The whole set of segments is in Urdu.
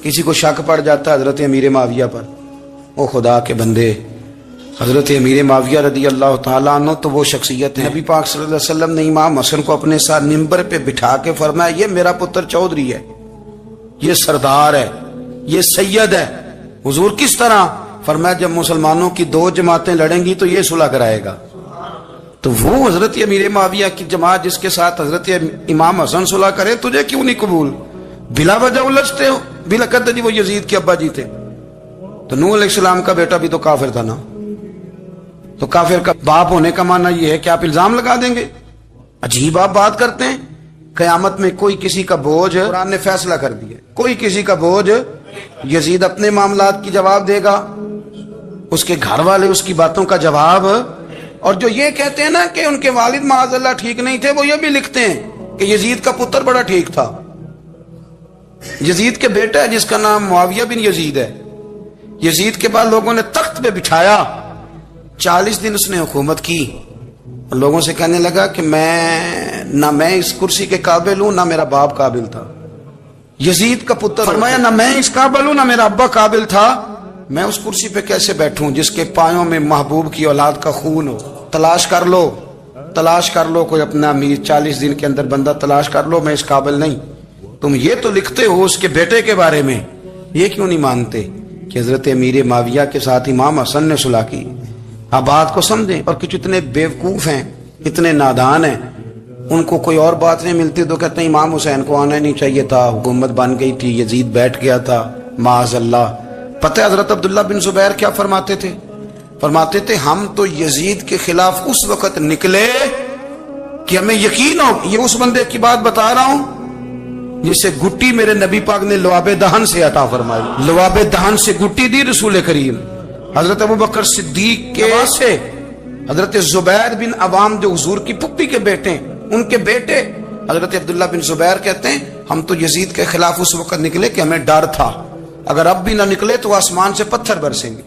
کسی کو شک پڑ جاتا ہے حضرت امیر معاویہ پر، او خدا کے بندے، حضرت امیر معاویہ رضی اللہ تعالیٰ عنہ تو وہ شخصیت ہے، نبی پاک صلی اللہ علیہ وسلم نے امام حسن کو اپنے ساتھ منبر پہ بٹھا کے فرمایا یہ میرا پتر چودھری ہے، یہ سردار ہے، یہ سید ہے۔ حضور کس طرح؟ فرمایا جب مسلمانوں کی دو جماعتیں لڑیں گی تو یہ صلح کرائے گا۔ تو وہ حضرت امیر معاویہ کی جماعت جس کے ساتھ حضرت امام حسن صلح کرے، تجھے کیوں نہیں قبول؟ بلا وجہ الجھتے ہو، بلا کہتے جی وہ یزید کے ابا جی تھے، تو نوح علیہ السلام کا بیٹا بھی تو کافر تھا نا، تو کافر کا باپ ہونے کا معنی یہ ہے کہ آپ الزام لگا دیں گے؟ عجیب آپ بات کرتے ہیں۔ قیامت میں کوئی کسی کا بوجھ، قرآن نے فیصلہ کر دیا، کوئی کسی کا بوجھ، یزید اپنے معاملات کی جواب دے گا، اس کے گھر والے اس کی باتوں کا جواب، اور جو یہ کہتے ہیں نا کہ ان کے والد معاذ اللہ ٹھیک نہیں تھے، وہ یہ بھی لکھتے ہیں کہ یزید کا پتر بڑا ٹھیک تھا۔ یزید کے بیٹا ہے جس کا نام معاویہ بن یزید ہے، یزید کے بعد لوگوں نے تخت پہ بٹھایا، 40 دن اس نے حکومت کی، اور لوگوں سے کہنے لگا کہ نہ میں اس کرسی کے قابل ہوں، نہ میرا باپ قابل تھا۔ یزید کا پتر فرمایا نہ میں اس قابل ہوں، نہ میرا ابا قابل تھا، میں اس کرسی پہ کیسے بیٹھوں جس کے پایوں میں محبوب کی اولاد کا خون ہو؟ تلاش کر لو کوئی اپنا امیر، 40 دن کے اندر بندہ تلاش کر لو، میں اس قابل نہیں۔ تم یہ تو لکھتے ہو اس کے بیٹے کے بارے میں، یہ کیوں نہیں مانتے کہ حضرت امیر معاویہ کے ساتھ امام حسن نے صلح کی؟ آپ بات کو سمجھیں۔ اور کچھ اتنے بیوقوف ہیں، اتنے نادان ہیں، ان کو کوئی اور بات نہیں ملتی تو کہتے ہیں امام حسین کو آنا نہیں چاہیے تھا، حکومت بن گئی تھی، یزید بیٹھ گیا تھا، معاذ اللہ۔ پتہ ہے حضرت عبداللہ بن زبیر کیا فرماتے تھے؟ فرماتے تھے ہم تو یزید کے خلاف اس وقت نکلے کہ ہمیں یقین ہو، یہ اس بندے کی بات بتا رہا ہوں جسے گٹی میرے نبی پاک نے لعاب دہن سے عطا فرمائی، لعاب دہن سے گٹی دی رسول کریم۔ حضرت ابوبکر صدیق کے سے حضرت زبیر بن عوام جو حضور کی پھپھی کے بیٹے ہیں، ان کے بیٹے حضرت عبداللہ بن زبیر کہتے ہیں ہم تو یزید کے خلاف اس وقت نکلے کہ ہمیں ڈر تھا اگر اب بھی نہ نکلے تو آسمان سے پتھر برسیں گے،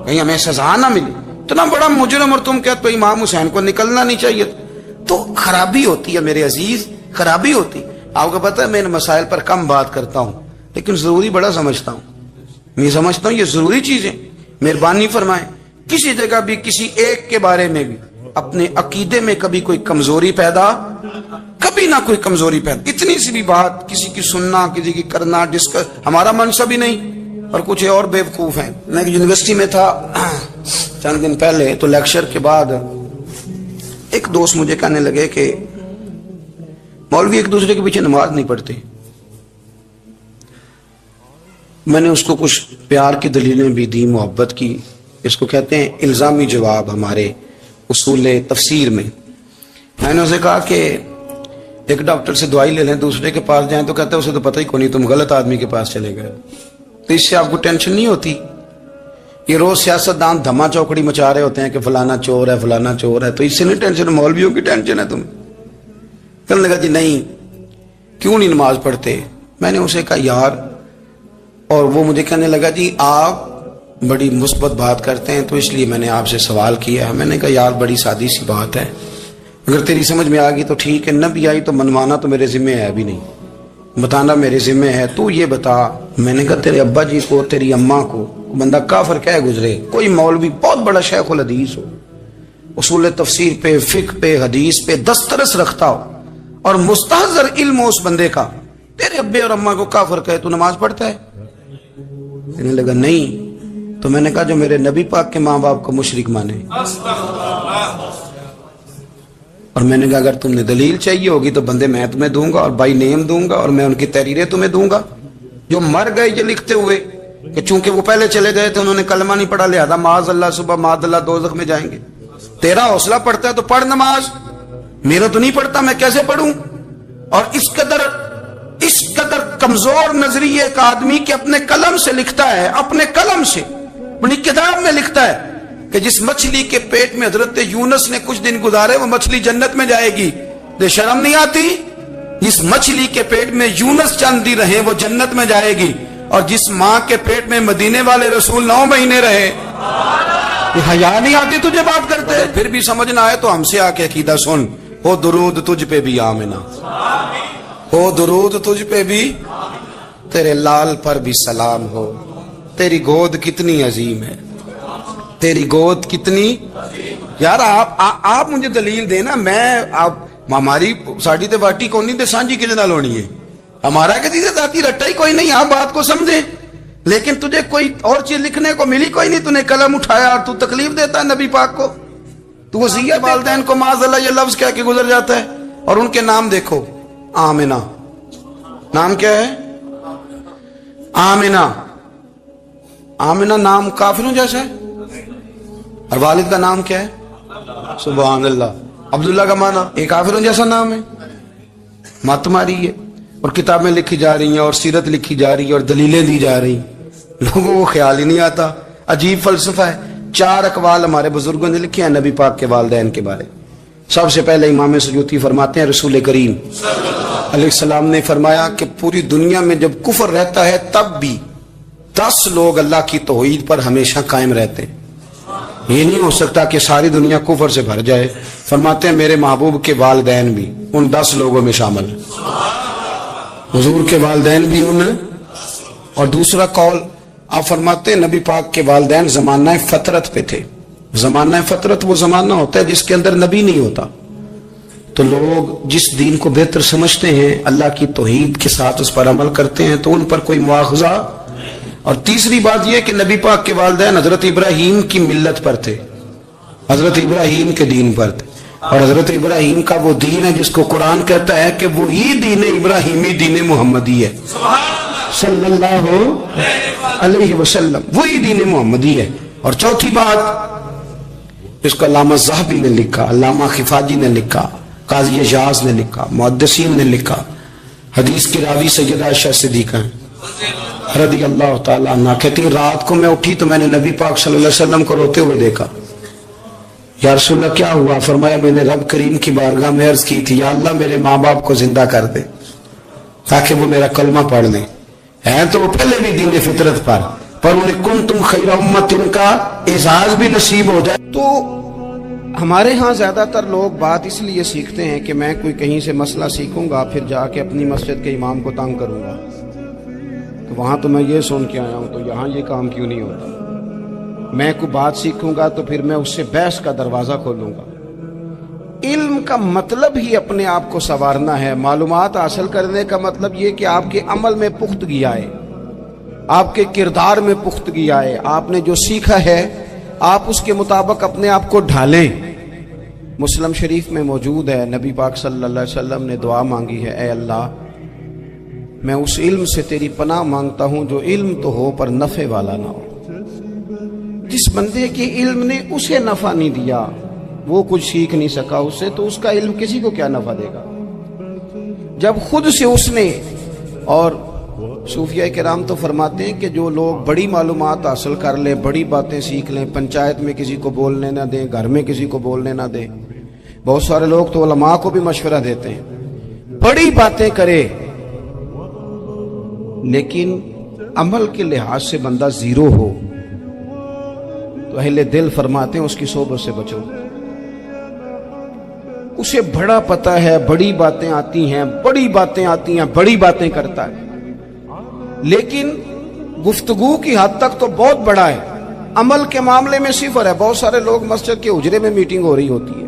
کہیں ہمیں سزا نہ ملی، اتنا بڑا مجرم، اور تم کہتے ہو امام حسین کو نکلنا نہیں چاہیے۔ تو خرابی ہوتی ہے میرے عزیز، خرابی ہوتی۔ آپ کو پتہ ہے میں ان مسائل پر کم بات کرتا ہوں لیکن ضروری بڑا سمجھتا ہوں، میں سمجھتا ہوں یہ ضروری چیزیں۔ مہربانی فرمائیں کسی جگہ بھی کسی ایک کے بارے میں بھی اپنے عقیدے میں کبھی کوئی کمزوری پیدا، کبھی نہ کوئی کمزوری پیدا، اتنی سی بھی بات کسی کی سننا، کسی کی کرنا، جس کا ہمارا منصب ہی نہیں، اور کچھ اور بیوقوف ہیں۔ میں یونیورسٹی میں تھا چند دن پہلے، تو لیکچر کے بعد ایک دوست مجھے کہنے لگے کہ مولوی ایک دوسرے کے پیچھے نماز نہیں پڑھتے۔ میں نے اس کو کچھ پیار کی دلیلیں بھی دی، محبت کی، اس کو کہتے ہیں الزامی جواب ہمارے اصول تفسیر میں۔ میں نے اسے کہا کہ ایک ڈاکٹر سے دوائی لے لیں، دوسرے کے پاس جائیں تو کہتے ہیں اسے تو پتہ ہی کوئی نہیں، تم غلط آدمی کے پاس چلے گئے۔ تو اس سے آپ کو ٹینشن نہیں ہوتی؟ یہ روز سیاستدان دھما چوکڑی مچا رہے ہوتے ہیں کہ فلانا چور ہے، فلانا چور ہے، تو اس سے نہیں ٹینشن، مولویوں کی ٹینشن ہے تمہیں۔ کہنے لگا جی نہیں، کیوں نہیں نماز پڑھتے؟ میں نے اسے کہا یار، اور وہ مجھے کہنے لگا جی آپ بڑی مثبت بات کرتے ہیں تو اس لیے میں نے آپ سے سوال کیا ہے۔ میں نے کہا یار بڑی سادی سی بات ہے، اگر تیری سمجھ میں آ گئی تو ٹھیک ہے، نہ بھی آئی تو منوانا تو میرے ذمہ ہے بھی نہیں، بتانا میرے ذمہ ہے۔ تو یہ بتا، میں نے کہا تیرے ابا جی کو، تیری اماں کو بندہ کافر کہہ گزرے، کوئی مولوی بہت بڑا شیخ الحدیث ہو، اصول تفسیر پہ، فقہ پہ، حدیث پہ دسترس رکھتا ہو، اور مستحضر علم ہو اس بندے کا، تیرے ابے اور اماں کو کافر کہے تو نماز پڑھتا ہے؟ کہنے لگا نہیں۔ تو میں نے کہا جو میرے نبی پاک کے ماں باپ کو مشرک مانے، اور میں نے کہا اگر تم نے دلیل چاہیے ہوگی تو بندے میں تمہیں دوں گا اور بائی نیم دوں گا، اور میں ان کی تحریریں تمہیں دوں گا جو مر گئے یہ لکھتے ہوئے کہ چونکہ وہ پہلے چلے گئے تھے، انہوں نے کلمہ نہیں پڑھا، لہذا معاذ اللہ صبح معاذ اللہ دوزخ میں جائیں گے۔ تیرا حوصلہ پڑھتا ہے تو پڑھ نماز، میرا تو نہیں پڑھتا، میں کیسے پڑھوں؟ اور اس قدر کمزور نظریے کا آدمی کہ اپنے قلم سے لکھتا ہے، اپنے قلم سے اپنی کتاب میں لکھتا ہے کہ جس مچھلی کے پیٹ میں حضرت یونس نے کچھ دن گزارے وہ مچھلی جنت میں جائے گی۔ تو شرم نہیں آتی؟ جس مچھلی کے پیٹ میں یونس چند دن رہے وہ جنت میں جائے گی، اور جس ماں کے پیٹ میں مدینے والے رسول 9 مہینے رہے، حیا نہیں آتی تجھے بات کرتے؟ پھر بھی سمجھ نہ آئے تو ہم سے آ کے عقیدہ سن، ہو درود تجھ پہ بھی آمنا، ہو درود تجھ پہ بھی، تیرے لال پر بھی سلام ہو، تیری گود کتنی عظیم ہے، تیری گود کتنی. یار آپ مجھے دلیل دینا. میں ہماری ساڑی تے باٹی کونی تے سانجی کدے نال ہونی ہے؟ ہمارا کسی سے ذاتی رٹا ہی کوئی نہیں. آپ بات کو سمجھیں. لیکن تجھے کوئی اور چیز لکھنے کو ملی کوئی نہیں. تو نے قلم اٹھایا اور تو تکلیف دیتا ہے نبی پاک کو. تو وصیہ والدین کو معاذ اللہ یہ لفظ کہہ کے گزر جاتا ہے. اور ان کے نام دیکھو. آمنہ نام کیا ہے؟ آمنہ. آمنہ نام کافروں جیسا ہے. اور والد کا نام کیا ہے؟ سبحان اللہ. عبداللہ کا معنی ایک کافروں جیسا نام ہے. مت ماری ہے. اور کتابیں لکھی جا رہی ہیں اور سیرت لکھی جا رہی ہے اور دلیلیں دی جا رہی ہیں. لوگوں کو خیال ہی نہیں آتا. عجیب فلسفہ ہے. 4 اقوال ہمارے بزرگوں نے لکھے ہیں نبی پاک کے والدین کے بارے. سب سے پہلے امام سیوطی فرماتے ہیں رسول کریم علیہ السلام نے فرمایا کہ پوری دنیا میں جب کفر رہتا ہے تب بھی 10 لوگ اللہ کی توحید پر ہمیشہ قائم رہتے ہیں. یہ نہیں ہو سکتا کہ ساری دنیا کفر سے بھر جائے. فرماتے ہیں میرے محبوب کے والدین بھی ان 10 لوگوں میں شامل ہیں. حضور کے والدین بھی ان. اور دوسرا قول آپ فرماتے ہیں نبی پاک کے والدین زمانہ فطرت پہ تھے. زمانہ فطرت وہ زمانہ ہوتا ہے جس کے اندر نبی نہیں ہوتا. تو لوگ جس دین کو بہتر سمجھتے ہیں اللہ کی توحید کے ساتھ اس پر عمل کرتے ہیں تو ان پر کوئی مواخذہ. اور تیسری بات یہ کہ نبی پاک کے والدین حضرت ابراہیم کی ملت پر تھے. حضرت ابراہیم کے دین پر تھے. اور حضرت ابراہیم کا وہ دین ہے جس کو قرآن کہتا ہے کہ وہی دین ابراہیمی دین محمدی ہے صلی اللہ علیہ وسلم. وہی دین محمدی ہے. اور چوتھی بات اس کو علامہ ذہبی نے لکھا, علامہ خفاجی نے لکھا, قاضی اجاز نے لکھا, محدثین نے لکھا. حدیث کی راوی سیدہ عائشہ صدیقہ رضی اللہ تعالیٰ عنہ کہتی رات کو میں اٹھی تو میں نے نبی پاک صلی اللہ علیہ وسلم کو روتے ہوئے دیکھا. یا رسول اللہ کیا ہوا؟ فرمایا میں نے رب کریم کی بارگاہ میں عرض کی تھی یا اللہ میرے ماں باپ کو زندہ کر دے تاکہ وہ میرا کلمہ پڑھ لیں. ہیں تو وہ پہلے بھی دین فطرت پر انہیں کنتم خیر امت ان کا اعزاز بھی نصیب ہو جائے. تو ہمارے ہاں زیادہ تر لوگ بات اس لیے سیکھتے ہیں کہ میں کوئی کہیں سے مسئلہ سیکھوں گا پھر جا کے اپنی مسجد کے امام کو تنگ کروں گا, تو وہاں تو میں یہ سن کے آیا ہوں تو یہاں یہ کام کیوں نہیں ہوتا. میں کوئی بات سیکھوں گا تو پھر میں اس سے بحث کا دروازہ کھولوں گا. علم کا مطلب ہی اپنے آپ کو سنوارنا ہے. معلومات حاصل کرنے کا مطلب یہ کہ آپ کے عمل میں پختگی آئے, آپ کے کردار میں پختگی آئے. آپ نے جو سیکھا ہے آپ اس کے مطابق اپنے آپ کو ڈھالیں. مسلم شریف میں موجود ہے نبی پاک صلی اللہ علیہ وسلم نے دعا مانگی ہے اے اللہ میں اس علم سے تیری پناہ مانگتا ہوں جو علم تو ہو پر نفع والا نہ ہو. جس بندے کے علم نے اسے نفع نہیں دیا, وہ کچھ سیکھ نہیں سکا اس سے, تو اس کا علم کسی کو کیا نفع دے گا جب خود سے اس نے. اور صوفیہ کرام تو فرماتے ہیں کہ جو لوگ بڑی معلومات حاصل کر لیں, بڑی باتیں سیکھ لیں, پنچایت میں کسی کو بولنے نہ دیں, گھر میں کسی کو بولنے نہ دیں. بہت سارے لوگ تو علماء کو بھی مشورہ دیتے ہیں, بڑی باتیں کرے لیکن عمل کے لحاظ سے بندہ زیرو ہو تو اہل دل فرماتے ہیں اس کی صحبت سے بچو. اسے بڑا پتہ ہے, بڑی باتیں آتی ہیں, بڑی باتیں آتی ہیں, بڑی باتیں کرتا ہے, لیکن گفتگو کی حد تک تو بہت بڑا ہے, عمل کے معاملے میں صفر ہے. بہت سارے لوگ مسجد کے حجرے میں میٹنگ ہو رہی ہوتی ہے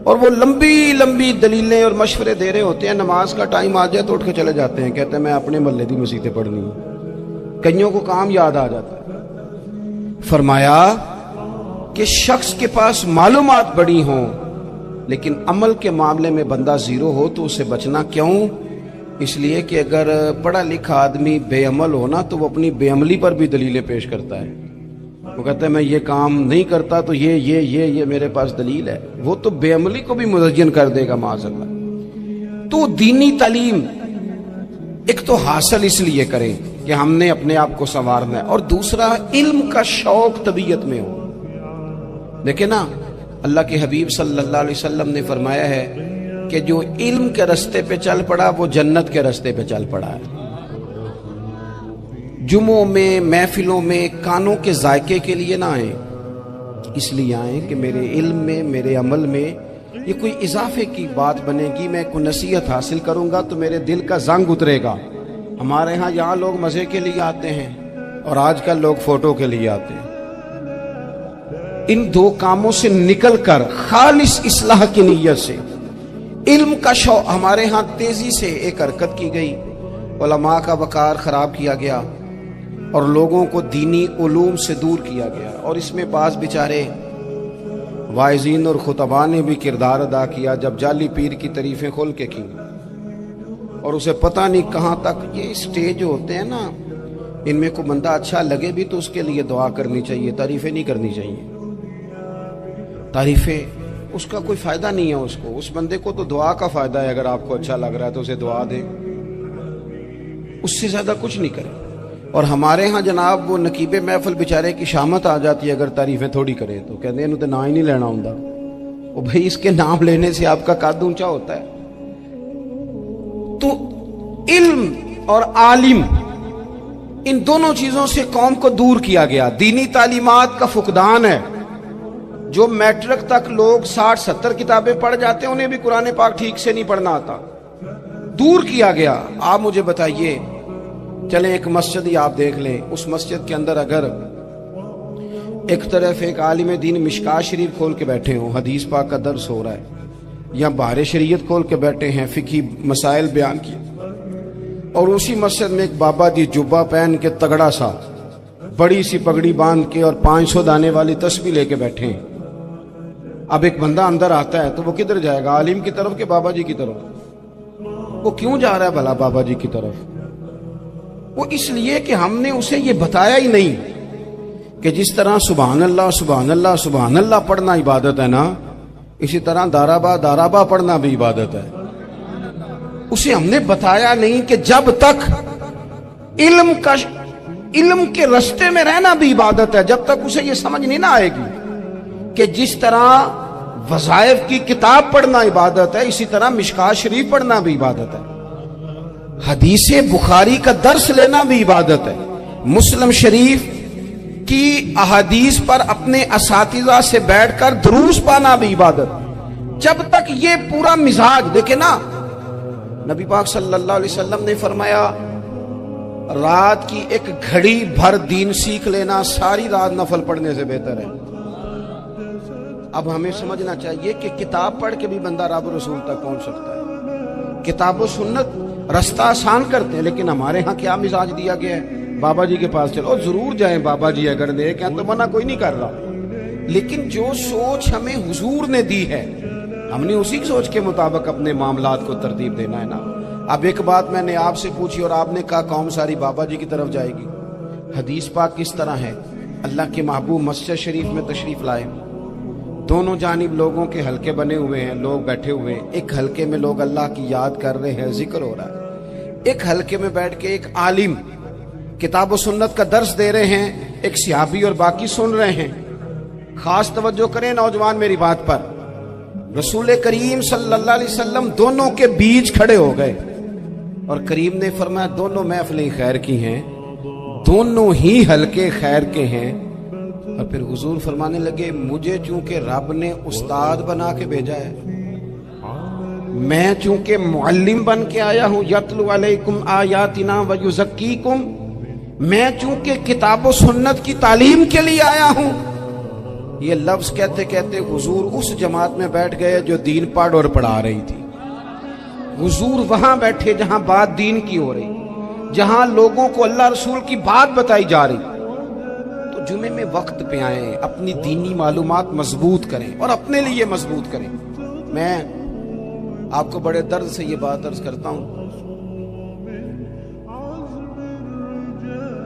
اور وہ لمبی لمبی دلیلیں اور مشورے دے رہے ہوتے ہیں, نماز کا ٹائم آ جائے تو اٹھ کے چلے جاتے ہیں, کہتے ہیں میں اپنے محلے دی مسیتیں پڑھنی ہیں. کئیوں کو کام یاد آ جاتا ہے. فرمایا کہ شخص کے پاس معلومات بڑی ہوں لیکن عمل کے معاملے میں بندہ زیرو ہو تو اسے بچنا کیوں؟ اس لیے کہ اگر پڑھا لکھا آدمی بے عمل ہونا تو وہ اپنی بے عملی پر بھی دلیلیں پیش کرتا ہے. وہ کہتا ہے میں یہ کام نہیں کرتا تو یہ میرے پاس دلیل ہے. وہ تو بے عملی کو بھی مزین کر دے گا معاذ اللہ. تو دینی تعلیم ایک تو حاصل اس لیے کریں کہ ہم نے اپنے آپ کو سنوارنا ہے, اور دوسرا علم کا شوق طبیعت میں ہو. دیکھیں نا اللہ کے حبیب صلی اللہ علیہ وسلم نے فرمایا ہے کہ جو علم کے رستے پہ چل پڑا وہ جنت کے رستے پہ چل پڑا ہے. جمعوں میں محفلوں میں کانوں کے ذائقے کے لیے نہ آئیں, اس لیے آئیں کہ میرے علم میں میرے عمل میں یہ کوئی اضافے کی بات بنے گی, میں کوئی نصیحت حاصل کروں گا تو میرے دل کا زنگ اترے گا, ہمارے ہاں یہاں لوگ مزے کے لیے آتے ہیں اور آج کل لوگ فوٹو کے لیے آتے ہیں. ان دو کاموں سے نکل کر خالص اصلاح کی نیت سے علم کا شوق ہمارے ہاں تیزی سے ایک حرکت کی گئی. علماء کا وقار خراب کیا گیا اور لوگوں کو دینی علوم سے دور کیا گیا. اور اس میں بعض بیچارے واعظین اور خطباء نے بھی کردار ادا کیا جب جعلی پیر کی تعریفیں کھول کے کی اور اسے پتہ نہیں کہاں تک. یہ اسٹیج ہوتے ہیں نا، ان میں کوئی بندہ اچھا لگے بھی تو اس کے لیے دعا کرنی چاہیے، تعریفیں نہیں کرنی چاہیے. تعریفیں اس کا کوئی فائدہ نہیں ہے. اس بندے کو تو دعا کا فائدہ ہے. اگر آپ کو اچھا لگ رہا ہے تو اسے دعا دیں، اس سے زیادہ کچھ نہیں کریں. اور ہمارے ہاں جناب وہ نقیب محفل بیچارے کی شامت آ جاتی ہے اگر تعریفیں تھوڑی کریں تو کہتے ہیں انہوں تو نام ہی نہیں لینا ہوں. وہ بھائی اس کے نام لینے سے آپ کا قد اونچا ہوتا ہے. تو علم اور عالم ان دونوں چیزوں سے قوم کو دور کیا گیا. دینی تعلیمات کا فقدان ہے. جو میٹرک تک لوگ 60-70 کتابیں پڑھ جاتے ہیں انہیں بھی قرآن پاک ٹھیک سے نہیں پڑھنا آتا. دور کیا گیا. آپ مجھے بتائیے، چلیں ایک مسجد ہی آپ دیکھ لیں، اس مسجد کے اندر اگر ایک طرف ایک عالم دین مشکات شریف کھول کے بیٹھے ہوں، حدیث پاک کا درس ہو رہا ہے، یا بہار شریعت کھول کے بیٹھے ہیں، فقہی مسائل بیان کی، اور اسی مسجد میں ایک بابا جی جبہ پہن کے تگڑا سا بڑی سی پگڑی باندھ کے اور 500 دانے والی تسبیح لے کے بیٹھے ہیں. اب ایک بندہ اندر آتا ہے تو وہ کدھر جائے گا؟ عالم کی طرف کہ بابا جی کی طرف؟ وہ کیوں جا رہا ہے بھلا بابا جی کی طرف؟ وہ اس لیے کہ ہم نے اسے یہ بتایا ہی نہیں کہ جس طرح سبحان اللہ سبحان اللہ سبحان اللہ پڑھنا عبادت ہے نا، اسی طرح دارابا پڑھنا بھی عبادت ہے. اسے ہم نے بتایا نہیں کہ جب تک علم کے رستے میں رہنا بھی عبادت ہے. جب تک اسے یہ سمجھ نہیں نہ آئے گی کہ جس طرح وظائف کی کتاب پڑھنا عبادت ہے، اسی طرح مشکات شریف پڑھنا بھی عبادت ہے، حدیث بخاری کا درس لینا بھی عبادت ہے، مسلم شریف کی احادیث پر اپنے اساتذہ سے بیٹھ کر دروس پانا بھی عبادت. جب تک یہ پورا مزاج دیکھیں نا، نبی پاک صلی اللہ علیہ وسلم نے فرمایا رات کی ایک گھڑی بھر دین سیکھ لینا ساری رات نفل پڑھنے سے بہتر ہے. اب ہمیں سمجھنا چاہیے کہ کتاب پڑھ کے بھی بندہ رب رسول تک پہنچ سکتا ہے. کتاب و سنت رستہ آسان کرتے ہیں، لیکن ہمارے ہاں کیا مزاج دیا گیا ہے؟ بابا جی کے پاس چلو، ضرور جائیں بابا جی اگر نیک ہیں تو منع کوئی نہیں کر رہا، لیکن جو سوچ ہمیں حضور نے دی ہے ہم نے اسی سوچ کے مطابق اپنے معاملات کو ترتیب دینا ہے نا. اب ایک بات میں نے آپ سے پوچھی اور آپ نے کہا قوم ساری بابا جی کی طرف جائے گی. حدیث پاک کس طرح ہے؟ اللہ کے محبوب مسجد شریف میں تشریف لائے، دونوں جانب لوگوں کے حلقے بنے ہوئے ہیں، لوگ بیٹھے ہوئے ہیں. ایک حلقے میں لوگ اللہ کی یاد کر رہے ہیں، ذکر ہو رہا ہے. ایک حلقے میں بیٹھ کے ایک عالم کتاب و سنت کا درس دے رہے ہیں، ایک صحابی اور باقی سن رہے ہیں. خاص توجہ کریں نوجوان میری بات پر. رسول کریم صلی اللہ علیہ وسلم دونوں کے بیچ کھڑے ہو گئے اور کریم نے فرمایا دونوں محفلیں خیر کی ہیں، دونوں ہی حلقے خیر کے ہیں. اور پھر حضور فرمانے لگے مجھے چونکہ رب نے استاد بنا کے بھیجا ہے، میں چونکہ معلم بن کے آیا ہوں، یتلو علیکم آیاتنا ویزکیکم، میں چونکہ کتاب و سنت کی تعلیم کے لیے آیا ہوں. یہ لفظ کہتے کہتے حضور اس جماعت میں بیٹھ گئے جو دین پڑھ اور پڑھا رہی تھی. حضور وہاں بیٹھے جہاں بات دین کی ہو رہی، جہاں لوگوں کو اللہ رسول کی بات بتائی جا رہی. تو جمعے میں وقت پہ آئیں، اپنی دینی معلومات مضبوط کریں اور اپنے لیے مضبوط کریں. میں آپ کو بڑے درد سے یہ بات عرض کرتا ہوں،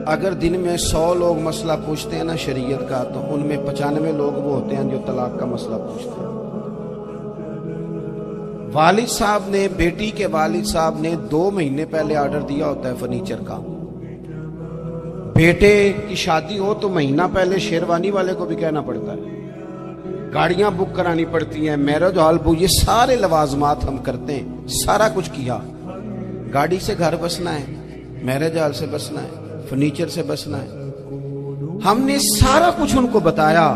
اگر دن میں 100 لوگ مسئلہ پوچھتے ہیں نا شریعت کا، تو ان میں 95 لوگ وہ ہوتے ہیں جو طلاق کا مسئلہ پوچھتے ہیں. والد صاحب نے، بیٹی کے والد صاحب نے 2 مہینے پہلے آرڈر دیا ہوتا ہے فرنیچر کا. بیٹے کی شادی ہو تو مہینہ پہلے شیروانی والے کو بھی کہنا پڑتا ہے، گاڑیاں بک کرانی پڑتی ہیں، میرج ہال بک، یہ سارے لوازمات ہم کرتے ہیں. سارا کچھ کیا، گاڑی سے گھر بسنا ہے، میرج ہال سے بسنا ہے، فرنیچر سے بسنا ہے. ہم نے سارا کچھ ان کو بتایا،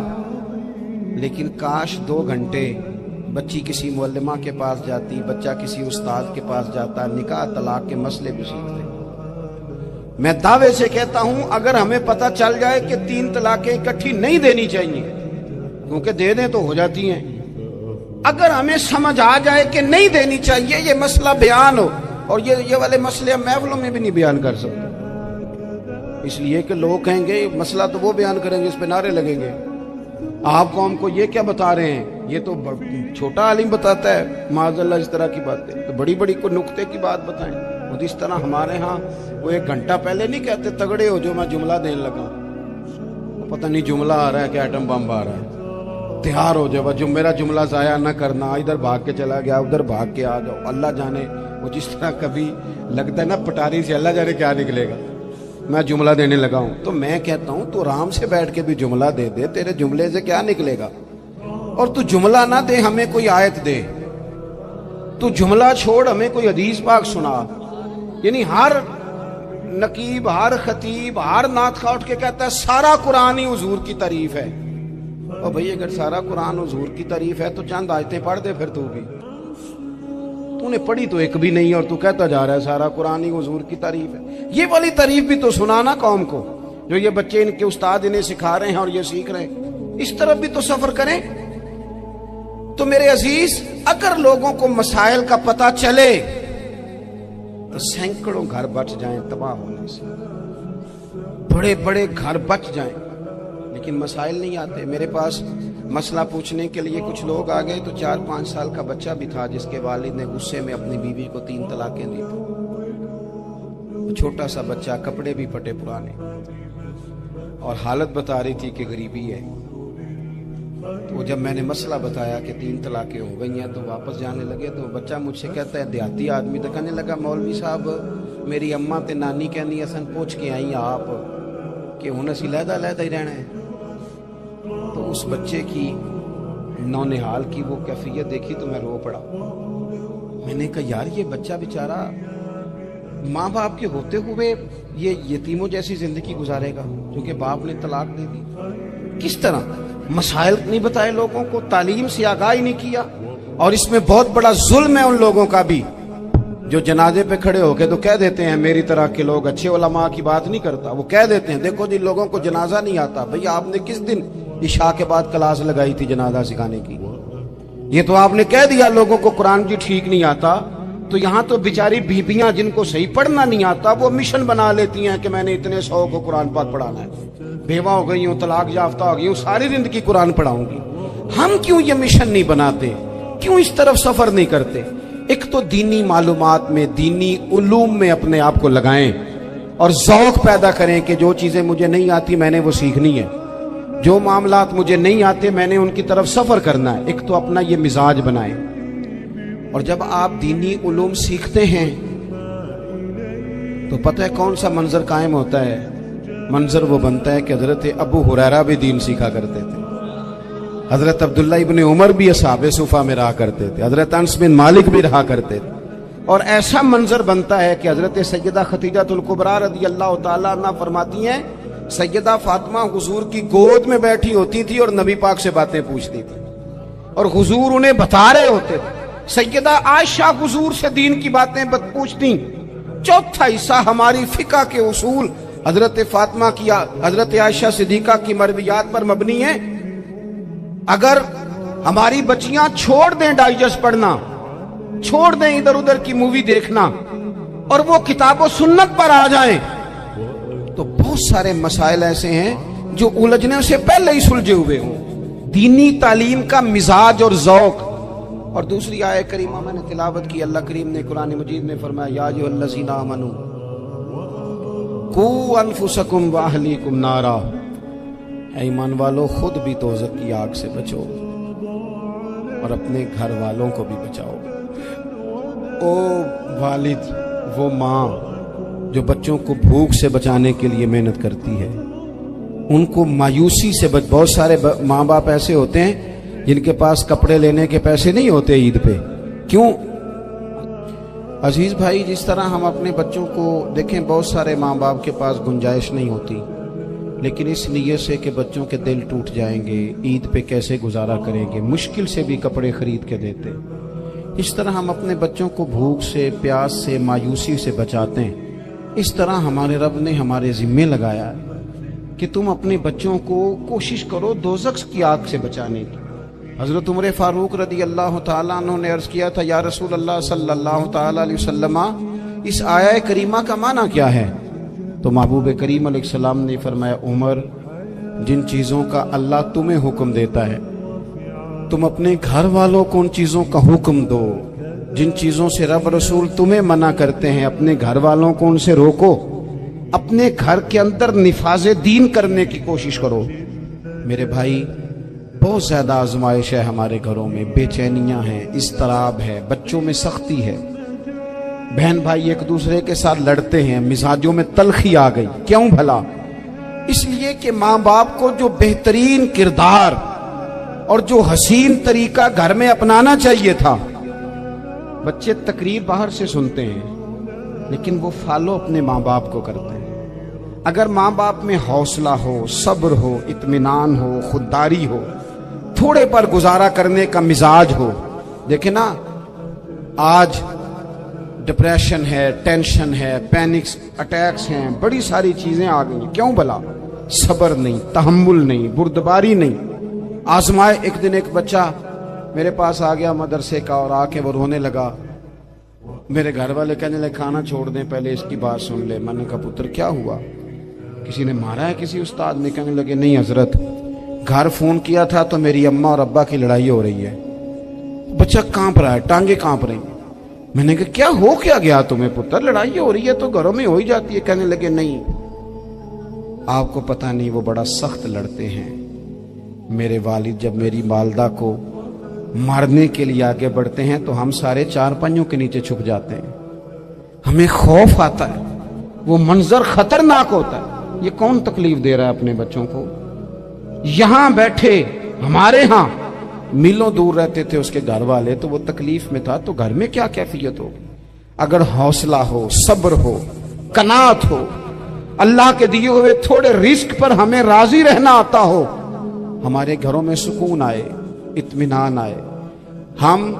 لیکن کاش 2 گھنٹے بچی کسی معلمہ کے پاس جاتی، بچہ کسی استاد کے پاس جاتا، نکاح طلاق کے مسئلے بھی سیکھتے. میں دعوے سے کہتا ہوں اگر ہمیں پتہ چل جائے کہ 3 طلاقیں اکٹھی نہیں دینی چاہیے، کیونکہ دے دیں تو ہو جاتی ہیں، اگر ہمیں سمجھ آ جائے کہ نہیں دینی چاہیے، یہ مسئلہ بیان ہو، اور یہ والے مسئلے ہم محفلوں میں بھی نہیں بیان کر سکتے، اس لیے کہ لوگ کہیں گے مسئلہ تو وہ بیان کریں گے، اس پہ نعرے لگیں گے، آپ قوم کو یہ کیا بتا رہے ہیں، یہ تو چھوٹا عالم بتاتا ہے معاذ اللہ اس طرح کی باتیں، تو بڑی بڑی کوئی نقطے کی بات بتائیں۔ اور اس طرح ہمارے ہاں وہ 1 گھنٹہ پہلے نہیں کہتے تگڑے ہو جو میں جملہ دینے لگا، پتہ نہیں جملہ آ رہا ہے کہ ایٹم بم آ رہا ہے، تیار ہو جاؤ، جو میرا جملہ ضائع نہ کرنا، ادھر بھاگ کے چلا گیا ادھر بھاگ کے آ جاؤ، اللہ جانے وہ جس طرح کبھی لگتا ہے نا پٹاری سے، اللہ جانے کیا نکلے گا، میں جملہ دینے لگا ہوں۔ تو میں کہتا ہوں تو آرام سے بیٹھ کے بھی جملہ دے دے، تیرے جملے سے کیا نکلے گا، اور تو جملہ نہ دے ہمیں کوئی آیت دے، تو جملہ چھوڑ ہمیں کوئی حدیث پاک سنا، یعنی ہر نقیب، ہر خطیب، ہر نعت خواہ اٹھ کے کہتا ہے سارا قرآن ہی حضور کی تعریف ہے، اور بھئی اگر سارا قرآن حضور کی تعریف ہے تو چند آیتیں پڑھ دے پھر تو بھی، تو نے پڑھی تو ایک بھی نہیں اور تو کہتا جا رہا ہے سارا قرآن ہی حضور کی تعریف ہے، یہ والی تعریف بھی تو سنانا قوم کو، جو یہ بچے ان کے استاد انہیں سکھا رہے ہیں اور یہ سیکھ رہے ہیں، اس طرف بھی تو سفر کریں۔ تو میرے عزیز اگر لوگوں کو مسائل کا پتہ چلے تو سینکڑوں گھر بچ جائیں تباہ ہونے سے، بڑے بڑے گھر بچ جائیں، لیکن مسائل نہیں آتے۔ میرے پاس مسئلہ پوچھنے کے لیے کچھ لوگ آ گئے تو 4-5 سال کا بچہ بھی تھا جس کے والد نے غصے میں اپنی بیوی کو 3 طلاقیں دی تھی، چھوٹا سا بچہ، کپڑے بھی پھٹے پرانے، اور حالت بتا رہی تھی کہ غریبی ہے۔ تو جب میں نے مسئلہ بتایا کہ 3 طلاقیں ہو گئی ہیں تو واپس جانے لگے، تو بچہ مجھ سے کہتا ہے دیہاتی آدمی، تو کہنے لگا مولوی صاحب میری اماں تے نانی کہنی اسن پوچھ کے آئی آپ کہ ہن اسی لہدا لہدا ہی رہنا ہے۔ تو اس بچے کی نونہال کی وہ کیفیت دیکھی تو میں رو پڑا، میں نے کہا یار یہ بچہ بیچارہ ماں باپ کے ہوتے ہوئے یہ یتیموں جیسی زندگی گزارے گا کیونکہ باپ نے طلاق دے دی، کس طرح؟ مسائل نہیں بتائے لوگوں کو، تعلیم سے آگاہی نہیں کیا، اور اس میں بہت بڑا ظلم ہے ان لوگوں کا بھی جو جنازے پہ کھڑے ہو کے تو کہہ دیتے ہیں میری طرح کے لوگ، اچھے علماء کی بات نہیں کرتا، وہ کہہ دیتے ہیں دیکھو جی لوگوں کو جنازہ نہیں آتا، بھئی آپ نے کس دن عشاء کے بعد کلاس لگائی تھی جنازہ سکھانے کی؟ یہ تو آپ نے کہہ دیا لوگوں کو قرآن جی ٹھیک نہیں آتا، تو یہاں تو بیچاری بیبیاں جن کو صحیح پڑھنا نہیں آتا وہ مشن بنا لیتی ہیں کہ میں نے اتنے 100 کو قرآن پاک پڑھانا ہے، بیوہ ہو گئی ہوں، طلاق یافتہ ہو گئی ہوں، ساری زندگی قرآن پڑھاؤں گی۔ ہم کیوں یہ مشن نہیں بناتے، کیوں اس طرف سفر نہیں کرتے؟ ایک تو دینی معلومات میں، دینی علوم میں اپنے آپ کو لگائیں اور ذوق پیدا کریں کہ جو چیزیں مجھے نہیں آتی میں نے وہ سیکھنی ہے، جو معاملات مجھے نہیں آتے میں نے ان کی طرف سفر کرنا ہے۔ ایک تو اپنا یہ مزاج بنائیں، اور جب آپ دینی علوم سیکھتے ہیں تو پتہ ہے کون سا منظر قائم ہوتا ہے؟ منظر وہ بنتا ہے کہ حضرت ابو ہریرہ بھی دین سیکھا کرتے تھے، حضرت عبداللہ ابن عمر بھی اصحاب صفہ میں رہا کرتے تھے، حضرت انس بن مالک بھی رہا کرتے تھے، اور ایسا منظر بنتا ہے کہ حضرت سیدہ خدیجہ الکبریٰ رضی اللہ تعالیٰ عنہ فرماتی ہیں سیدہ فاطمہ حضور کی گود میں بیٹھی ہوتی تھی اور نبی پاک سے باتیں پوچھتی تھی اور حضور انہیں بتا رہے ہوتے تھے، سیدہ عائشہ حضور سے دین کی باتیں پوچھتی۔ چوتھا حصہ ہماری فقہ کے اصول حضرت فاطمہ کی، حضرت عائشہ صدیقہ کی مرویات پر مبنی ہے۔ اگر ہماری بچیاں چھوڑ دیں ڈائجسٹ پڑھنا، چھوڑ دیں ادھر ادھر کی مووی دیکھنا، اور وہ کتاب و سنت پر آ جائیں تو بہت سارے مسائل ایسے ہیں جو الجھنے سے پہلے ہی سلجھے ہوئے ہوں۔ دینی تعلیم کا مزاج اور ذوق۔ اور دوسری آیت کریمہ میں نے تلاوت کی، اللہ کریم نے قرآن مجید میں فرمایا یا ایھا الذین آمنوا قوا انفسکم واہلیکم نارا، اے ایمان والو خود بھی دوزخ کی آگ سے بچو اور اپنے گھر والوں کو بھی بچاؤ۔ او والد، وہ ماں جو بچوں کو بھوک سے بچانے کے لیے محنت کرتی ہے، ان کو مایوسی سے بہت سارے ماں باپ ایسے ہوتے ہیں جن کے پاس کپڑے لینے کے پیسے نہیں ہوتے عید پہ، کیوں؟ عزیز بھائی جس طرح ہم اپنے بچوں کو دیکھیں، بہت سارے ماں باپ کے پاس گنجائش نہیں ہوتی، لیکن اس نیت سے کہ بچوں کے دل ٹوٹ جائیں گے، عید پہ کیسے گزارا کریں گے، مشکل سے بھی کپڑے خرید کے دیتے۔ اس طرح ہم اپنے بچوں کو بھوک سے، پیاس سے، مایوسی سے بچاتے ہیں، اس طرح ہمارے رب نے ہمارے ذمے لگایا ہے کہ تم اپنے بچوں کو کوشش کرو دوزخ کی آگ سے بچانے کی۔ حضرت عمر فاروق رضی اللہ تعالیٰ عنہ نے عرض کیا تھا، یا رسول اللہ صلی اللہ تعالیٰ علیہ وسلم، اس آیہ کریمہ کا معنی کیا ہے؟ تو محبوب کریم علیہ السلام نے فرمایا، عمر، جن چیزوں کا اللہ تمہیں حکم دیتا ہے تم اپنے گھر والوں کو ان چیزوں کا حکم دو، جن چیزوں سے رب رسول تمہیں منع کرتے ہیں اپنے گھر والوں کو ان سے روکو، اپنے گھر کے اندر نفاذ دین کرنے کی کوشش کرو۔ میرے بھائی، بہت زیادہ آزمائش ہے ہمارے گھروں میں، بے چینیاں ہیں، اضطراب ہے، بچوں میں سختی ہے، بہن بھائی ایک دوسرے کے ساتھ لڑتے ہیں، مزاجوں میں تلخی آ گئی۔ کیوں بھلا؟ اس لیے کہ ماں باپ کو جو بہترین کردار اور جو حسین طریقہ گھر میں اپنانا چاہیے تھا، بچے تقریر باہر سے سنتے ہیں لیکن وہ فالو اپنے ماں باپ کو کرتے ہیں۔ اگر ماں باپ میں حوصلہ ہو، صبر ہو، اطمینان ہو، خودداری ہو، تھوڑے پر گزارا کرنے کا مزاج ہو، دیکھیں نا، آج ڈپریشن ہے، ٹینشن ہے، پینکس اٹیکس ہیں، بڑی ساری چیزیں آ گئی۔ کیوں بھلا؟ صبر نہیں، تحمل نہیں، بردباری نہیں۔ آزمائے، ایک دن ایک بچہ میرے پاس آ گیا مدرسے کا اور آ کے وہ رونے لگا۔ میرے گھر والے کہنے لگے کھانا چھوڑ دیں، پہلے اس کی بات سن لے۔ میں نے کہا پتر کیا ہوا؟ کسی نے مارا ہے کسی استاد نے؟ کہنے لگے نہیں حضرت، گھر فون کیا تھا تو میری اماں اور ابا کی لڑائی ہو رہی ہے۔ بچہ کانپ رہا ہے، ٹانگیں کانپ رہی ہیں۔ میں نے کہا کیا ہو کیا گیا تمہیں پتر؟ لڑائی ہو رہی ہے تو گھروں میں ہو ہی جاتی ہے۔ کہنے لگے نہیں، آپ کو پتہ نہیں، وہ بڑا سخت لڑتے ہیں۔ میرے والد جب میری والدہ کو مارنے کے لیے آگے بڑھتے ہیں تو ہم سارے چار پنجوں کے نیچے چھپ جاتے ہیں، ہمیں خوف آتا ہے، وہ منظر خطرناک ہوتا ہے۔ یہ کون تکلیف دے رہا ہے اپنے بچوں کو؟ یہاں بیٹھے ہمارے ہاں میلوں دور رہتے تھے اس کے گھر والے، تو وہ تکلیف میں تھا، تو گھر میں کیا کیفیت ہوگی؟ اگر حوصلہ ہو، صبر ہو، قناعت ہو، اللہ کے دیے ہوئے تھوڑے رزق پر ہمیں راضی رہنا آتا ہو، ہمارے گھروں میں سکون آئے، اطمینان آئے، ہم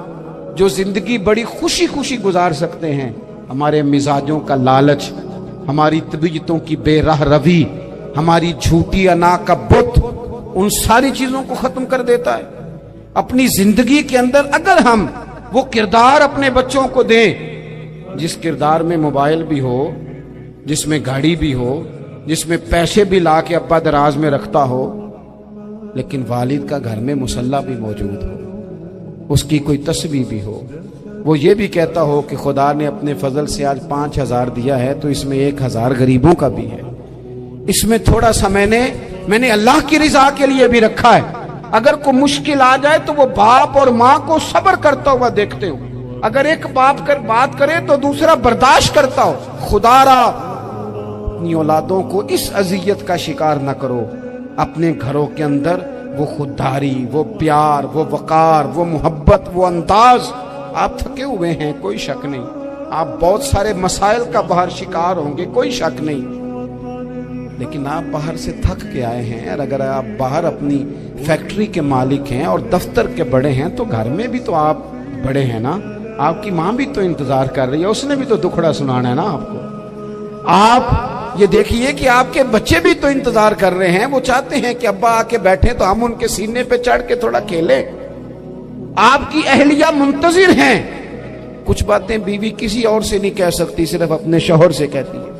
جو زندگی بڑی خوشی خوشی گزار سکتے ہیں، ہمارے مزاجوں کا لالچ، ہماری طبیعتوں کی بے راہ روی، ہماری جھوٹی انا کا بت، ان ساری چیزوں کو ختم کر دیتا ہے۔ اپنی زندگی کے اندر اگر ہم وہ کردار اپنے بچوں کو دیں، جس کردار میں موبائل بھی ہو، جس میں گاڑی بھی ہو، جس میں پیسے بھی لا کے ابا دراز میں رکھتا ہو، لیکن والد کا گھر میں مصلی بھی موجود ہو، اس کی کوئی تسبیح بھی ہو، وہ یہ بھی کہتا ہو کہ خدا نے اپنے فضل سے آج 5000 دیا ہے تو اس میں 1000 غریبوں کا بھی ہے، اس میں تھوڑا سا میں نے اللہ کی رضا کے لیے بھی رکھا ہے۔ اگر کوئی مشکل آ جائے تو وہ باپ اور ماں کو صبر کرتا ہوا دیکھتے ہو، اگر ایک باپ بات کرے تو دوسرا برداشت کرتا ہو۔ خدا را اپنی اولادوں کو اس اذیت کا شکار نہ کرو۔ اپنے گھروں کے اندر وہ خودداری، وہ پیار، وہ وقار، وہ محبت، وہ انداز۔ آپ تھکے ہوئے ہیں، کوئی شک نہیں، آپ بہت سارے مسائل کا باہر شکار ہوں گے، کوئی شک نہیں، لیکن آپ باہر سے تھک کے آئے ہیں، اور اگر آپ باہر اپنی فیکٹری کے مالک ہیں اور دفتر کے بڑے ہیں تو گھر میں بھی تو آپ بڑے ہیں نا، آپ کی ماں بھی تو انتظار کر رہی ہے، اس نے بھی تو دکھڑا سنانا ہے نا آپ کو۔ آپ یہ دیکھیے کہ آپ کے بچے بھی تو انتظار کر رہے ہیں، وہ چاہتے ہیں کہ ابا آ کے بیٹھے تو ہم ان کے سینے پہ چڑھ کے تھوڑا کھیلیں۔ آپ کی اہلیہ منتظر ہیں، کچھ باتیں بیوی کسی اور سے نہیں کہہ سکتی، صرف اپنے شوہر سے کہتی ہے،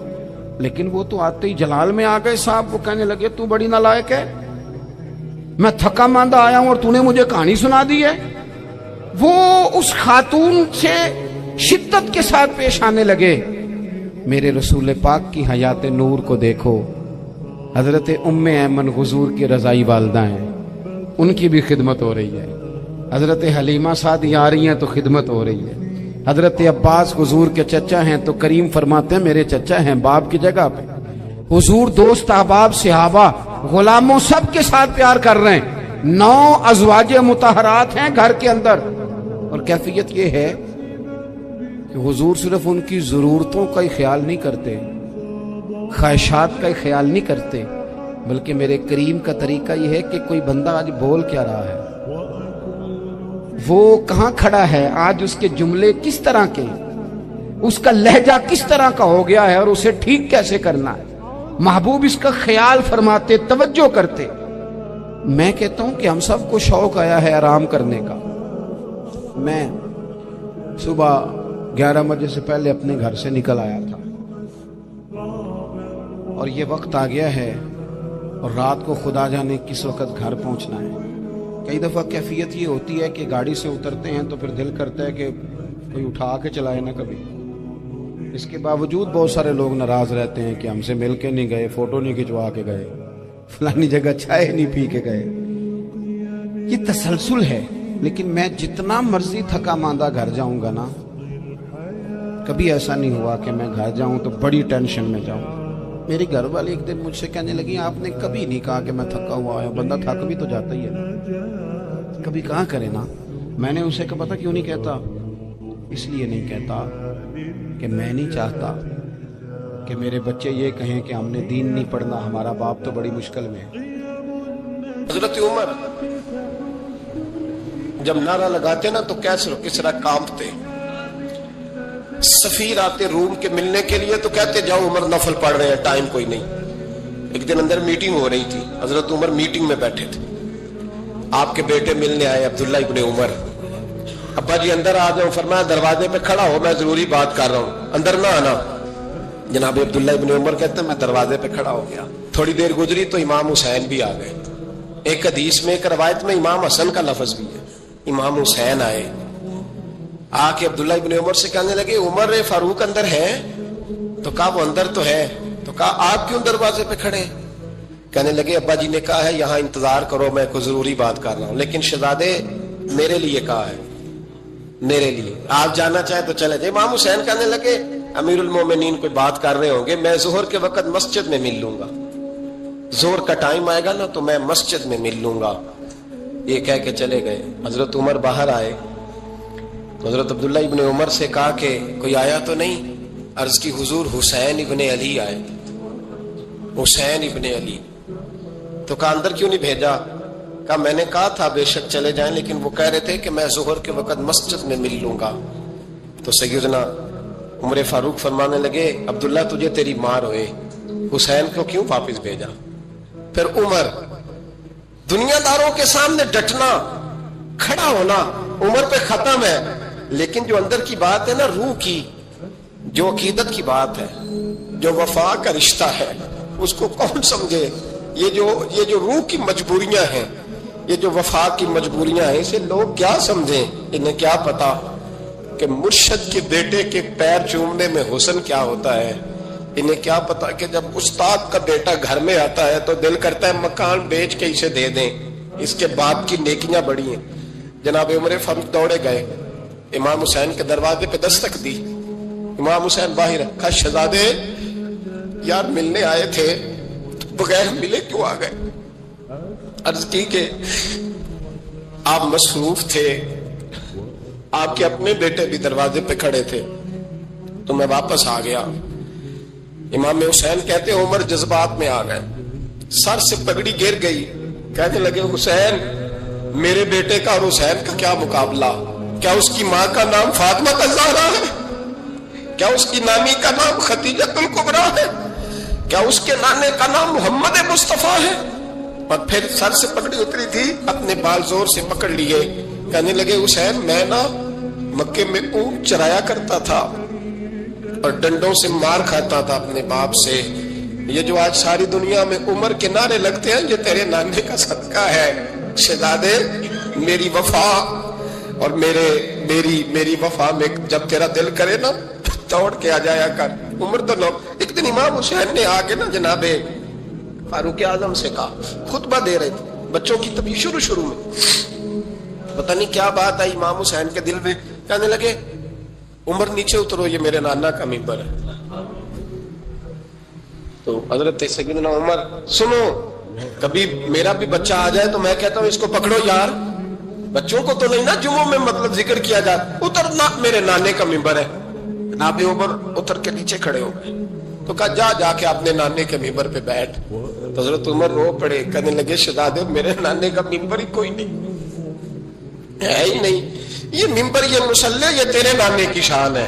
لیکن وہ تو آتے ہی جلال میں آ گئے صاحب، وہ کہنے لگے تو بڑی نالائق ہے، میں تھکا ماندہ آیا ہوں اور تو نے مجھے کہانی سنا دی ہے۔ وہ اس خاتون سے شدت کے ساتھ پیش آنے لگے۔ میرے رسول پاک کی حیات نور کو دیکھو، حضرت ام ایمن حضور کی رضائی والدہ ہیں، ان کی بھی خدمت ہو رہی ہے، حضرت حلیمہ سعدی آ رہی ہیں تو خدمت ہو رہی ہے، حضرت عباس حضور کے چچا ہیں تو کریم فرماتے ہیں میرے چچا ہیں باپ کی جگہ پہ، حضور دوست احباب صحابہ غلاموں سب کے ساتھ پیار کر رہے ہیں، 9 ازواج مطہرات ہیں گھر کے اندر، اور کیفیت یہ ہے کہ حضور صرف ان کی ضرورتوں کا ہی خیال نہیں کرتے، خواہشات کا ہی خیال نہیں کرتے، بلکہ میرے کریم کا طریقہ یہ ہے کہ کوئی بندہ آج بول کیا رہا ہے، وہ کہاں کھڑا ہے، آج اس کے جملے کس طرح کے، اس کا لہجہ کس طرح کا ہو گیا ہے اور اسے ٹھیک کیسے کرنا ہے. محبوب اس کا خیال فرماتے، توجہ کرتے. میں کہتا ہوں کہ ہم سب کو شوق آیا ہے آرام کرنے کا. میں صبح 11 بجے سے پہلے اپنے گھر سے نکل آیا تھا اور یہ وقت آ گیا ہے اور رات کو خدا جانے کس وقت گھر پہنچنا ہے. کئی دفعہ کیفیت یہ ہوتی ہے کہ گاڑی سے اترتے ہیں تو پھر دل کرتا ہے کہ کوئی اٹھا کے چلائے نہ کبھی. اس کے باوجود بہت سارے لوگ ناراض رہتے ہیں کہ ہم سے مل کے نہیں گئے، فوٹو نہیں کھنچوا کے گئے، فلانی جگہ چائے نہیں پی کے گئے. یہ تسلسل ہے. لیکن میں جتنا مرضی تھکا ماندہ گھر جاؤں گا نا، کبھی ایسا نہیں ہوا کہ میں گھر جاؤں تو بڑی ٹینشن میں جاؤں. میری گھر والی ایک دن مجھ سے کہنے لگی آپ نے کبھی نہیں کہا کہ میں تھکا ہوا ہے. بندہ تھک بھی تو جاتا ہی ہے، کبھی کہاں کرے نا. میں نے اسے کہا پتہ کیوں نہیں کہتا؟ اس لیے نہیں کہتا کہ میں نہیں چاہتا کہ میرے بچے یہ کہیں کہ ہم نے دین نہیں پڑھنا، ہمارا باپ تو بڑی مشکل میں ہے. حضرت عمر جب نعرہ لگاتے نا تو کس طرح کانپتے. سفیر آتے روم کے ملنے کے لیے تو کہتے جاؤ عمر نفل پڑھ رہے ہیں، ٹائم کوئی نہیں. ایک دن اندر میٹنگ ہو رہی تھی، حضرت عمر میٹنگ میں بیٹھے تھے. آپ کے بیٹے ملنے آئے عبداللہ ابن عمر. ابا جی اندر آ جاؤ. فرمایا دروازے پہ کھڑا ہو، میں ضروری بات کر رہا ہوں، اندر نہ آنا. جناب عبداللہ ابن عمر کہتے ہیں میں دروازے پہ کھڑا ہو گیا. تھوڑی دیر گزری تو امام حسین بھی آ گئے. ایک حدیث میں ایک روایت میں امام حسن کا لفظ بھی ہے. امام حسین آئے، آ کے عبداللہ ابن عمر سے کہنے لگے عمر فاروق اندر ہے؟ تو کہا وہ اندر تو ہے. تو کہا آپ کیوں دروازے پہ کھڑے؟ کہنے لگے ابا جی نے کہا ہے یہاں انتظار کرو، میں کوئی ضروری بات کر رہا ہوں. لیکن شہزادے میرے لیے کہا ہے، میرے لیے آپ جانا چاہے تو چلے جائے. امام حسین کہنے لگے امیر المومنین کوئی بات کر رہے ہوں گے، میں ظہر کے وقت مسجد میں مل لوں گا، ظہر کا ٹائم آئے گا نا تو میں مسجد میں مل لوں گا. یہ کہہ کے چلے گئے. حضرت عمر باہر آئے تو حضرت عبداللہ ابن عمر سے کہا کہ کوئی آیا تو نہیں؟ عرض کی حضور حسین ابن علی آئے. حسین ابن علی. تو کہا اندر کیوں نہیں بھیجا؟ کہا میں نے کہا تھا بے شک چلے جائیں، لیکن وہ کہہ رہے تھے کہ میں ظہر کے وقت مسجد میں مل لوں گا. تو سیدنا عمر فاروق فرمانے لگے عبداللہ تجھے تیری مار ہوئے، حسین کو کیوں واپس بھیجا؟ پھر عمر دنیا داروں کے سامنے ڈٹنا، کھڑا ہونا عمر پہ ختم ہے. لیکن جو اندر کی بات ہے نا، روح کی، جو عقیدت کی بات ہے، جو وفا کا رشتہ ہے، اس کو کون سمجھے؟ یہ جو روح کی مجبوریاں ہیں، یہ جو وفا کی مجبوریاں ہیں، اسے لوگ کیا سمجھیں؟ انہیں کیا پتا کہ مرشد کے بیٹے کے پیر چومنے میں حسن کیا ہوتا ہے. انہیں کیا پتا کہ جب استاد کا بیٹا گھر میں آتا ہے تو دل کرتا ہے مکان بیچ کے اسے دے دیں، اس کے باپ کی نیکیاں بڑی ہیں. جناب عمر فاروق دوڑے گئے، امام حسین کے دروازے پہ دستک دی. امام حسین باہر کہا شہزادے یار ملنے آئے تھے، بغیر ملے کیوں آ گئے؟ عرض کی کہ آپ مصروف تھے، آپ کے اپنے بیٹے بھی دروازے پہ کھڑے تھے تو میں واپس آ گیا. امام حسین کہتے ہیں عمر جذبات میں آ گئے، سر سے پگڑی گر گئی. کہنے لگے حسین میرے بیٹے کا اور حسین کا کیا مقابلہ؟ کیا اس کی ماں کا نام فاطمہ الزہرا ہے؟ کیا اس کی نانی کا نام خدیجہ الکبریٰ ہے؟ کیا اس کے نانے کا نام محمد مصطفیٰ ہے؟ اور پھر سر سے پگڑی اتری تھی، اپنے بال زور سے پکڑ لیے. کہنے لگے حسین میں نا مکے میں اونٹ چرایا کرتا تھا اور ڈنڈوں سے مار کھاتا تھا اپنے باپ سے. یہ جو آج ساری دنیا میں عمر کے نعرے لگتے ہیں یہ تیرے نانے کا صدقہ ہے. شہزادے میری وفا اور میری وفا میں جب تیرا دل کرے نا دوڑ کے آ جایا کر. عمر تو لوگ ایک دن امام حسین نے آ کے نا جناب فاروق اعظم سے کہا، خطبہ دے رہے تھے بچوں کی تبھی شروع میں، پتہ نہیں کیا بات آئی امام حسین کے دل میں. کہنے لگے عمر نیچے اترو، یہ میرے نانا کا ممبر ہے. تو حضرت سیدنا عمر سنو، کبھی میرا بھی بچہ آ جائے تو میں کہتا ہوں اس کو پکڑو یار، بچوں کو تو نہیں نا جمعوں میں مطلب ذکر کیا جائے، اترنا میرے نانے کا ممبر ہے. جناب عمر اتر کے نیچے کھڑے ہو گئے تو کہا جا کے اپنے نانے کے ممبر پہ بیٹھ. تو حضرت عمر رو پڑے، کہنے لگے شہزادے میرے نانے کا ممبر ہی کوئی نہیں ہے ہی نہیں. یہ ممبر، یہ مصلی، یہ تیرے نانے کی شان ہے.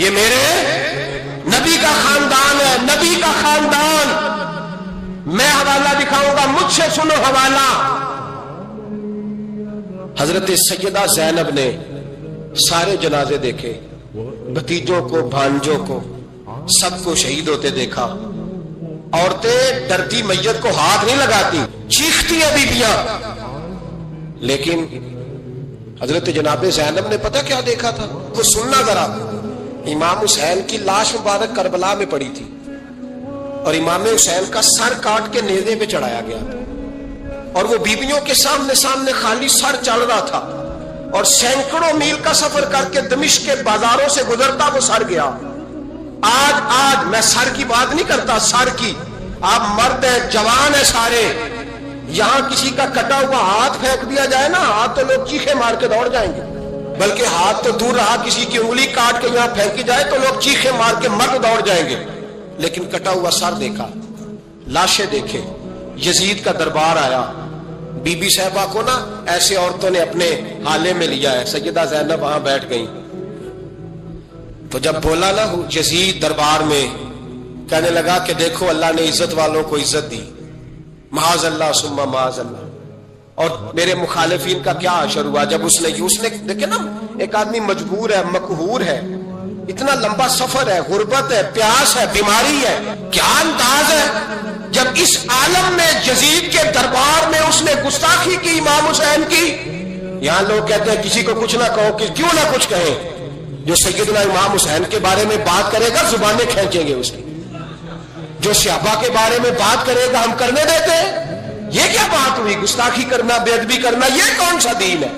یہ میرے نبی کا خاندان ہے، نبی کا خاندان. میں حوالہ دکھاؤں گا، مجھ سے سنو حوالہ. حضرت سیدہ زینب نے سارے جنازے دیکھے، بھتیجوں کو، بھانجوں کو، سب کو شہید ہوتے دیکھا. عورتیں ڈرتی میت کو ہاتھ نہیں لگاتی، چیختی ہیں بیویاں. لیکن حضرت جناب زینب نے پتہ کیا دیکھا تھا؟ تو سننا ذرا. امام حسین کی لاش مبارک کربلا میں پڑی تھی اور امام حسین کا سر کاٹ کے نیزے پہ چڑھایا گیا تھا، اور وہ بیویوں کے سامنے سامنے خالی سر چل رہا تھا، اور سینکڑوں میل کا سفر کر کے دمشق کے بازاروں سے گزرتا وہ سر گیا. آج میں سر کی بات نہیں کرتا، سر کی. آپ مرد ہیں، جوان ہیں سارے. یہاں کسی کا کٹا ہوا ہاتھ پھینک دیا جائے نا، ہاتھ تو لوگ چیخے مار کے دوڑ جائیں گے. بلکہ ہاتھ تو دور رہا، کسی کی انگلی کاٹ کے یہاں پھینکی جائے تو لوگ چیخے مار کے مرد دوڑ جائیں گے. لیکن کٹا ہوا سر دیکھا، لاشیں دیکھے. یزید کا دربار آیا. بی بی صاحبہ کو نا ایسے عورتوں نے اپنے حالے میں لیا ہے. سیدہ زینب وہاں بیٹھ گئی. تو جب بولا نا یزید دربار میں، کہنے لگا کہ دیکھو اللہ نے عزت والوں کو عزت دی، معاذ اللہ ثم معاذ اللہ. اور میرے مخالفین کا کیا حشر ہوا جب اس نے دیکھے نا، ایک آدمی مجبور ہے، مقہور ہے، اتنا لمبا سفر ہے، غربت ہے، پیاس ہے، بیماری ہے. کیا انداز ہے جب اس عالم میں یزید کے دربار میں اس نے گستاخی کی امام حسین کی. یہاں لوگ کہتے ہیں کسی کو کچھ نہ کہو، کہ کیوں نہ کچھ کہیں. جو سیدنا امام حسین کے بارے میں بات کرے گا زبانیں کھینچیں گے اس کی. جو صحابہ کے بارے میں بات کرے گا ہم کرنے دیتے ہیں. یہ کیا بات ہوئی؟ گستاخی کرنا، بے ادبی کرنا، یہ کون سا دین ہے؟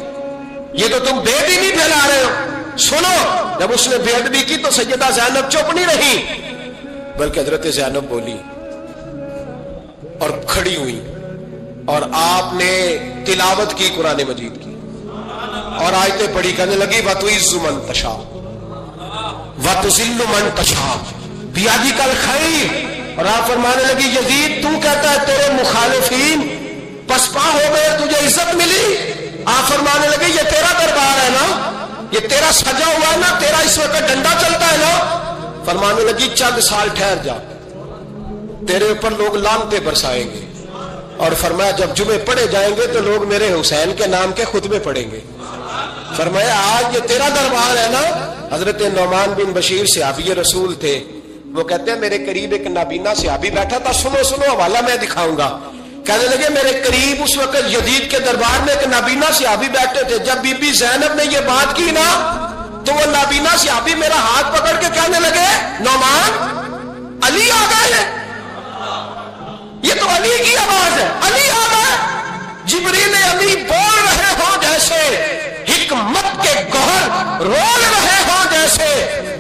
یہ تو تم بے دینی پھیلا رہے ہو. سنو، جب اس نے بے ادبی کی تو سیدہ زینب چپ نہیں رہی، بلکہ حضرت زینب بولی اور کھڑی ہوئی، اور آپ نے تلاوت کی قرآن مجید کی اور آیتیں پڑھی. کہنے لگی وَتُعِزُّ مَن تَشَاءُ وَتُذِلُّ مَن تَشَاءُ بِیَدِکَ الْخَیرُ. اور آپ فرمانے لگی یزید تو کہتا ہے تیرے مخالفین پسپا ہو گئے، تجھے عزت ملی. آپ فرمانے لگے یہ تیرا دربار ہے نا، یہ تیرا سجا ہوا ہے نا، تیرا اس وقت ڈنڈا چلتا ہے نا. فرمانے لگی چند سال ٹھہر جا، تیرے اوپر لوگ لعنتیں برسائیں گے. اور فرمایا جب جمعے پڑھے جائیں گے تو لوگ میرے حسین کے نام کے خطبے پڑھیں گے. فرمایا آج یہ تیرا دربار ہے نا. حضرت نعمان بن بشیر صحابی رسول تھے، وہ کہتے ہیں میرے قریب ایک نابینا صحابی بیٹھا تھا. سنو سنو حوالہ میں دکھاؤں گا. کہنے لگے میرے قریب اس وقت یزید کے دربار میں ایک نابینا صحابی بیٹھے تھے. جب بی بی زینب نے یہ بات کی نا تو وہ نابینا صحابی میرا ہاتھ پکڑ کے کہنے لگے نعمان علی آ گئے. یہ تو علی کی آواز ہے، علی آ گئے. جبریل علی بول رہے ہوں جیسے، حکمت کے گوہر رول رہے ہوں جیسے.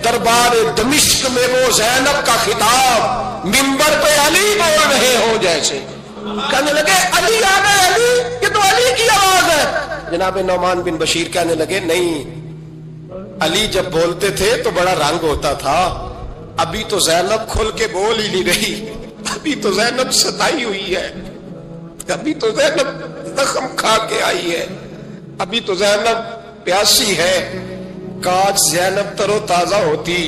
دربار دمشق میں وہ زینب کا خطاب منبر پہ علی بول رہے ہوں جیسے. کہنے لگے علی آ گئے، علی، یہ تو علی کی آواز ہے. جناب نعمان بن بشیر کہنے لگے نہیں، علی جب بولتے تھے تو بڑا رنگ ہوتا تھا، ابھی تو زینب کھل کے بول ہی نہیں رہی، ابھی تو زینب ستائی ہوئی ہے، ابھی تو زینب زخم کھا کے آئی ہے، ابھی تو زینب پیاسی ہے. کاش زینب تر و تازہ ہوتی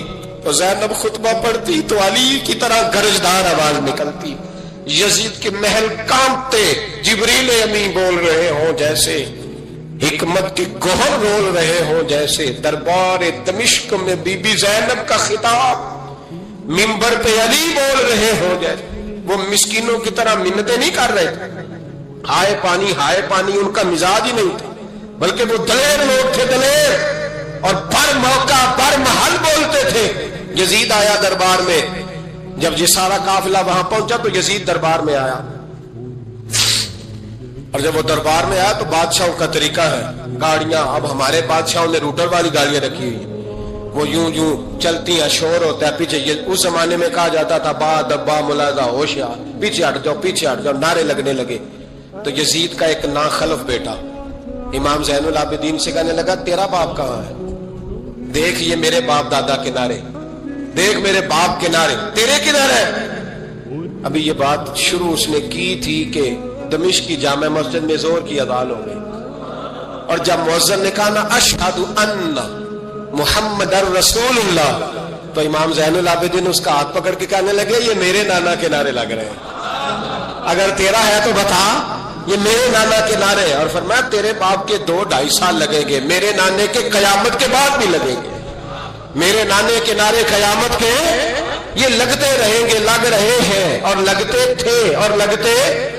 تو زینب خطبہ پڑھتی تو علی کی طرح گرجدار آواز نکلتی. یزید کے محل کانپتے، جبریل امین بول رہے ہوں جیسے، حکمت کے گوہر رول رہے ہوں جیسے. دربار دمشق میں بی بی زینب کا خطاب منبر پہ علی بول رہے ہوں جیسے. وہ مسکینوں کی طرح منتیں نہیں کر رہے تھے، ہائے پانی ہائے پانی ان کا مزاج ہی نہیں تھا، بلکہ وہ دلیر لوگ تھے، دلیر، اور بر موقع بر محل بولتے تھے. یزید آیا دربار میں. جب یہ سارا قافلہ وہاں پہنچا تو یزید دربار میں آیا، اور جب وہ دربار میں آیا تو بادشاہوں کا طریقہ ہے، گاڑیاں اب ہمارے بادشاہوں نے روٹر والی گاڑیاں رکھی ہوئی، وہ یوں یوں چلتی ہیں، شور ہوتا ہے پیچھے. اس زمانے میں کہا جاتا تھا با دبا ملاحظہ ہوشیار، پیچھے ہٹ جاؤ پیچھے ہٹ جاؤ، نعرے لگنے لگے. تو یزید کا ایک ناخلف بیٹا امام زین العابدین سے کہنے لگا تیرا باپ کہاں ہے؟ دیکھ یہ میرے باپ دادا کے نعرے، دیکھ میرے باپ کے نعرے، تیرے کدھر ہے؟ ابھی یہ بات شروع اس نے کی تھی کہ دمشق کی جامع مسجد میں زور کی اذان ہو گئی، اور جب مؤذن نے کہا نا اشہد ان محمد الرسول اللہ، تو امام زین العابدین اس کا ہاتھ پکڑ کے کہنے لگے یہ میرے نانا کے نعرے لگ رہے ہیں، اگر تیرا ہے تو بتا، یہ میرے نانا کے نعرے ہیں۔ اور فرمایا تیرے باپ کے 2-2.5 سال لگیں گے، میرے نانے کے قیامت کے بعد بھی لگیں گے، میرے نانے کے نعرے قیامت کے یہ لگتے رہیں گے، لگ رہے ہیں اور لگتے تھے اور لگتے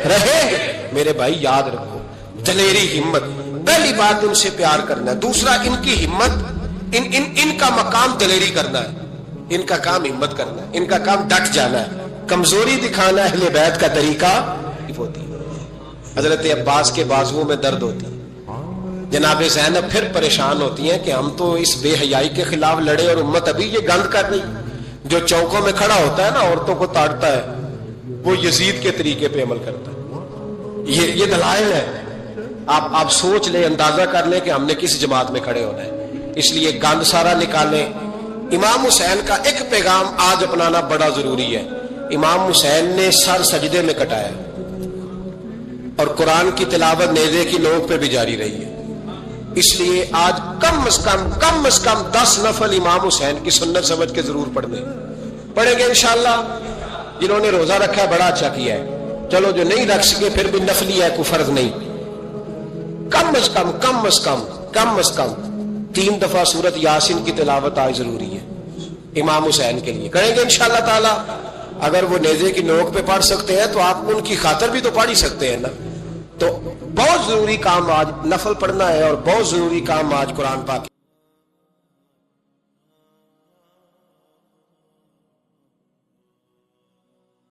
رہیں گے۔ میرے بھائی یاد رکھو، دلیری، ہمت، پہلی بات ان سے پیار کرنا ہے، دوسرا ان کی ہمت، ان کا مقام دلیری کرنا ہے، ان کا کام ہمت کرنا ہے، ان کا کام ڈٹ جانا ہے، کمزوری دکھانا اہل بیت کا طریقہ ہوتی ہے۔ حضرت عباس کے بازوؤں میں درد ہوتی ہے، جناب زینب پھر پریشان ہوتی ہیں کہ ہم تو اس بے حیائی کے خلاف لڑے اور امت ابھی یہ گند کر رہی، جو چوکوں میں کھڑا ہوتا ہے نا عورتوں کو تاڑتا ہے، وہ یزید کے طریقے پہ عمل کرتا ہے۔ یہ دلائل ہے، آپ سوچ لیں، اندازہ کر لیں کہ ہم نے کس جماعت میں کھڑے ہونا ہے۔ اس لیے گند سارا نکالیں۔ امام حسین کا ایک پیغام آج اپنانا بڑا ضروری ہے۔ امام حسین نے سر سجدے میں کٹایا اور قرآن کی تلاوت نیزے کی نوک پہ بھی جاری رہی ہے۔ اس لیے آج کم از کم 10 نفل امام حسین کی سنت سمجھ کے ضرور پڑھیں گے انشاءاللہ۔ جنہوں نے روزہ رکھا ہے بڑا اچھا کیا ہے، چلو جو نہیں رکھ سکے پھر بھی نفلی ہے، کوئی فرض نہیں۔ کم از کم 3 دفعہ سورت یاسین کی تلاوت آج ضروری ہے امام حسین کے لیے، کریں گے انشاءاللہ تعالی۔ اگر وہ نیزے کی نوک پہ پڑھ سکتے ہیں تو آپ ان کی خاطر بھی تو پڑھ ہی سکتے ہیں نا۔ تو بہت ضروری کام آج نفل پڑھنا ہے اور بہت ضروری کام آج قرآن پاک